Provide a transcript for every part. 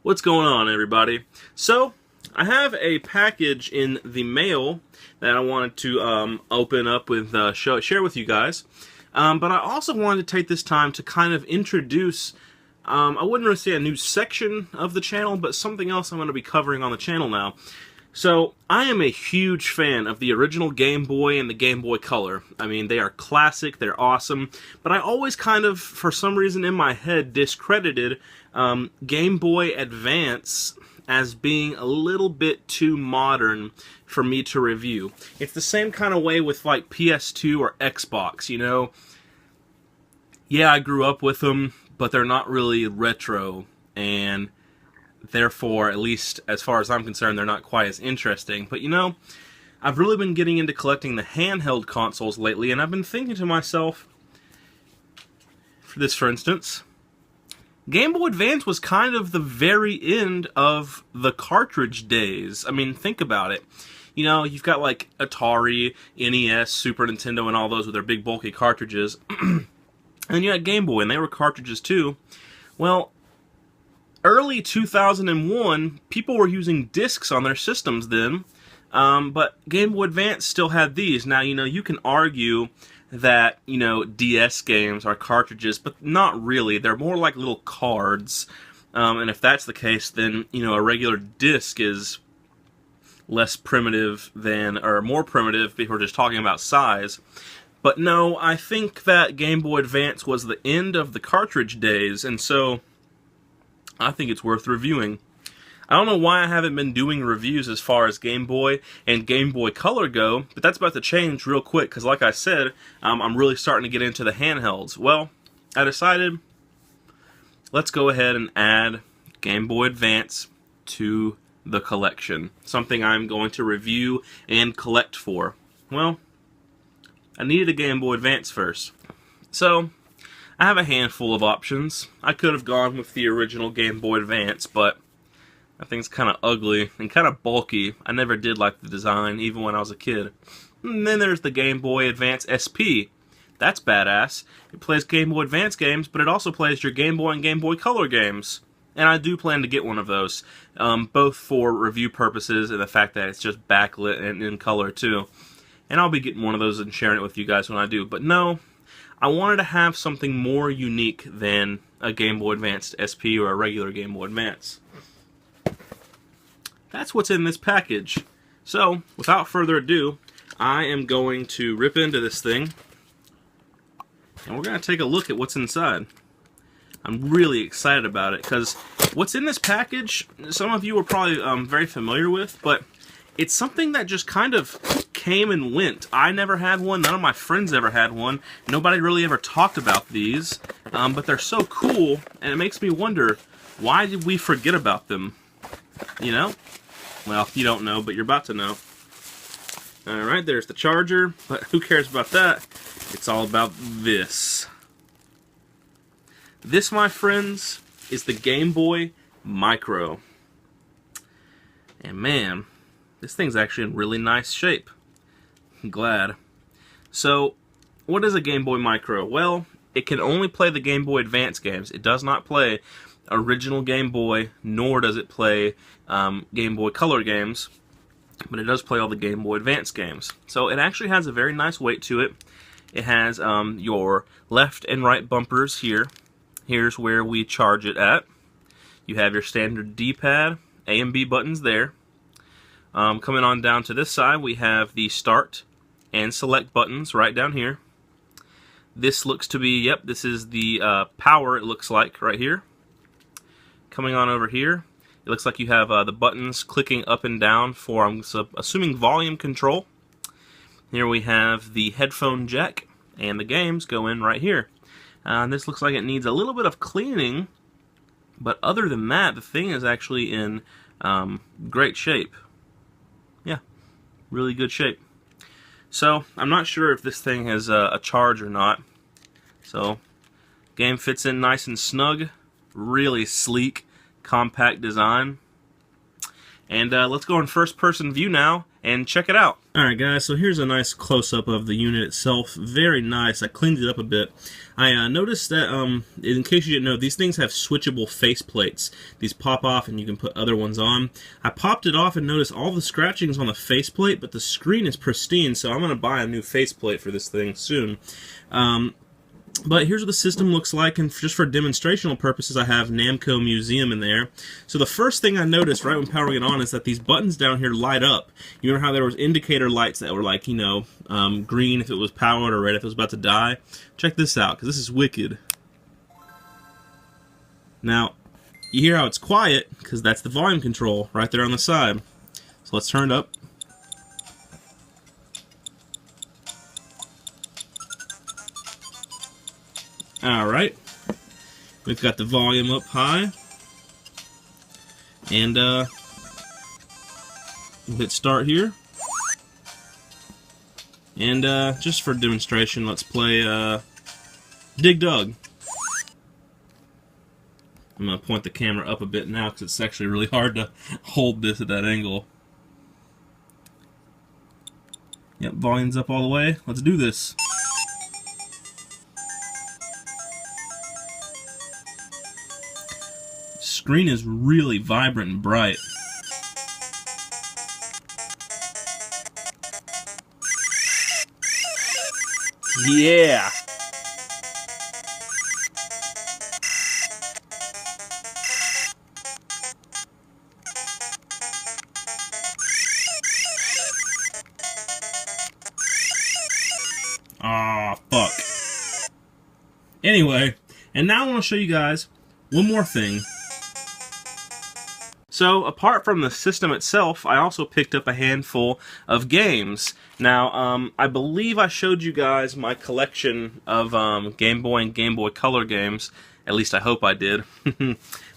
What's going on, everybody? So, I have a package in the mail that I wanted to open up with, share with you guys. But I also wanted to take this time to kind of introduce, I wouldn't really say a new section of the channel, but something else I'm going to be covering on the channel now. So, I am a huge fan of the original Game Boy and the Game Boy Color. I mean, they are classic, they're awesome, but I always kind of, for some reason in my head, discredited Game Boy Advance as being a little bit too modern for me to review. It's the same kind of way with like PS2 or Xbox, you know? Yeah, I grew up with them, but they're not really retro, and therefore, at least as far as I'm concerned, they're not quite as interesting. But you know, I've really been getting into collecting the handheld consoles lately, and I've been thinking to myself, for instance, Game Boy Advance was kind of the very end of the cartridge days. I mean, think about it. You know, you've got like Atari, NES, Super Nintendo, and all those with their big bulky cartridges. And you had Game Boy, and they were cartridges too. Well, early 2001, people were using discs on their systems then, but Game Boy Advance still had these. Now, you know, you can argue that, you know, DS games are cartridges, but not really. They're more like little cards, and if that's the case, then, you know, a regular disc is less primitive than, or more primitive if we're just talking about size. But no, I think that Game Boy Advance was the end of the cartridge days, and so I think it's worth reviewing. I don't know why I haven't been doing reviews as far as Game Boy and Game Boy Color go, but that's about to change real quick, because like I said, I'm really starting to get into the handhelds. Well, I decided, let's go ahead and add Game Boy Advance to the collection. Something I'm going to review and collect for. Well, I needed a Game Boy Advance first. So, I have a handful of options. I could have gone with the original Game Boy Advance, but that thing's kind of ugly and kind of bulky. I never did like the design, even when I was a kid. And then there's the Game Boy Advance SP. That's badass. It plays Game Boy Advance games, but it also plays your Game Boy and Game Boy Color games. And I do plan to get one of those, both for review purposes and the fact that it's just backlit and in color too. And I'll be getting one of those and sharing it with you guys when I do. But no, I wanted to have something more unique than a Game Boy Advance SP or a regular Game Boy Advance. That's what's in this package. So, without further ado, I am going to rip into this thing, and we're going to take a look at what's inside. I'm really excited about it, because what's in this package, some of you are probably very familiar with, but it's something that just kind of came and went. I never had one, none of my friends ever had one, nobody really ever talked about these, but they're so cool, and it makes me wonder, why did we forget about them? You know? Well, you don't know, but you're about to know. Alright, there's the charger, but who cares about that? It's all about this. This, my friends, is the Game Boy Micro. And man, this thing's actually in really nice shape. I'm glad. So, what is a Game Boy Micro? Well, it can only play the Game Boy Advance games. It does not play original Game Boy, nor does it play Game Boy Color games, but it does play all the Game Boy Advance games. So it actually has a very nice weight to it. It has your left and right bumpers here. Here's where we charge it at. You have your standard D-pad, A and B buttons there. Coming on down to this side, we have the start and select buttons right down here. This looks to be, yep, this is the power, it looks like, right here. Coming on over here, it looks like you have the buttons clicking up and down for, I'm assuming, volume control. Here we have the headphone jack, and the games go in right here. This looks like it needs a little bit of cleaning, but other than that, the thing is actually in great shape. Yeah, really good shape. So, I'm not sure if this thing has a charge or not. So, game fits in nice and snug, really sleek, compact design. And let's go in first person view now and check it out. Alright guys, so here's a nice close-up of the unit itself. Very nice. I cleaned it up a bit. I noticed that, in case you didn't know, these things have switchable face plates. These pop off and you can put other ones on. I popped it off and noticed all the scratchings on the faceplate, but the screen is pristine, so I'm going to buy a new faceplate for this thing soon. But here's what the system looks like, and just for demonstrational purposes, I have Namco Museum in there. So the first thing I noticed right when powering it on is that these buttons down here light up. You remember how there was indicator lights that were like, you know, green if it was powered or red if it was about to die? Check this out, because this is wicked. Now, you hear how it's quiet, because that's the volume control right there on the side. So let's turn it up. Alright, we've got the volume up high, and we'll hit start here, and just for demonstration, let's play Dig Dug. I'm going to point the camera up a bit now because it's actually really hard to hold this at that angle. Yep, volume's up all the way. Let's do this. Screen is really vibrant and bright. Yeah. Ah, fuck. Anyway, and now I want to show you guys one more thing. So, apart from the system itself, I also picked up a handful of games. Now, I believe I showed you guys my collection of Game Boy and Game Boy Color games. At least I hope I did.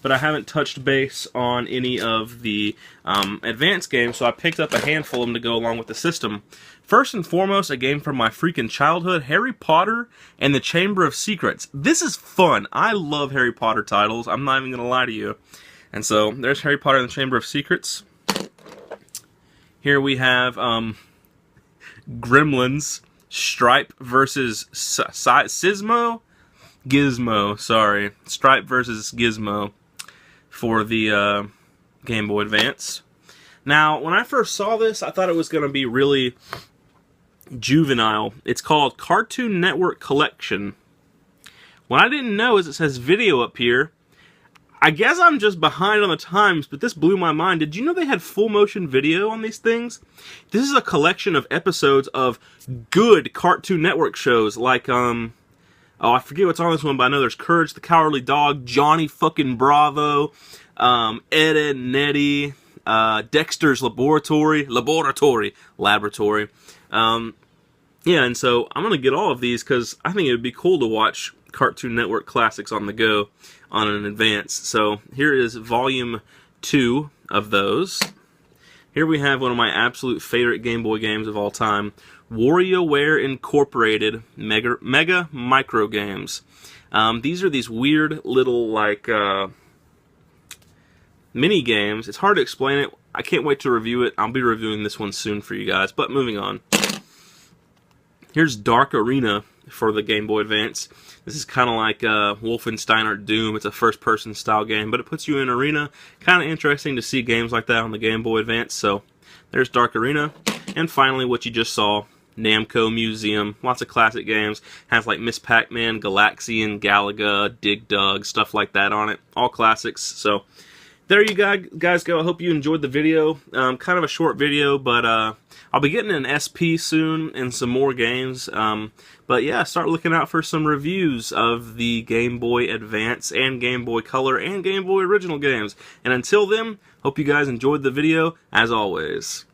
But I haven't touched base on any of the advanced games, so I picked up a handful of them to go along with the system. First and foremost, a game from my freaking childhood, Harry Potter and the Chamber of Secrets. This is fun. I love Harry Potter titles. I'm not even going to lie to you. And so, there's Harry Potter and the Chamber of Secrets. Here we have Gremlins, Stripe versus Gizmo, sorry. Stripe versus Gizmo for the Game Boy Advance. Now, when I first saw this, I thought it was going to be really juvenile. It's called Cartoon Network Collection. What I didn't know is it says video up here. I guess I'm just behind on the times, but this blew my mind. Did you know they had full motion video on these things? This is a collection of episodes of good Cartoon Network shows, like, oh, I forget what's on this one, but I know there's Courage the Cowardly Dog, Johnny fucking Bravo, Ed, Edd n Eddy, Dexter's Laboratory. Yeah, and so I'm going to get all of these because I think it would be cool to watch Cartoon Network classics on the go on an advance. So here is volume 2 of those. Here we have one of my absolute favorite Game Boy games of all time, WarioWare Incorporated Mega Micro games. These are these weird little like mini games. It's hard to explain it. I can't wait to review it. I'll be reviewing this one soon for you guys. But moving on. Here's Dark Arena for the Game Boy Advance. This is kind of like Wolfenstein or Doom. It's a first-person style game, but it puts you in an arena. Kind of interesting to see games like that on the Game Boy Advance. So there's Dark Arena. And finally, what you just saw, Namco Museum. Lots of classic games. Has like Miss Pac-Man, Galaxian, Galaga, Dig Dug, stuff like that on it. All classics. So there you guys go. I hope you enjoyed the video. Kind of a short video, but I'll be getting an SP soon and some more games. But yeah, start looking out for some reviews of the Game Boy Advance and Game Boy Color and Game Boy Original games. And until then, hope you guys enjoyed the video, as always.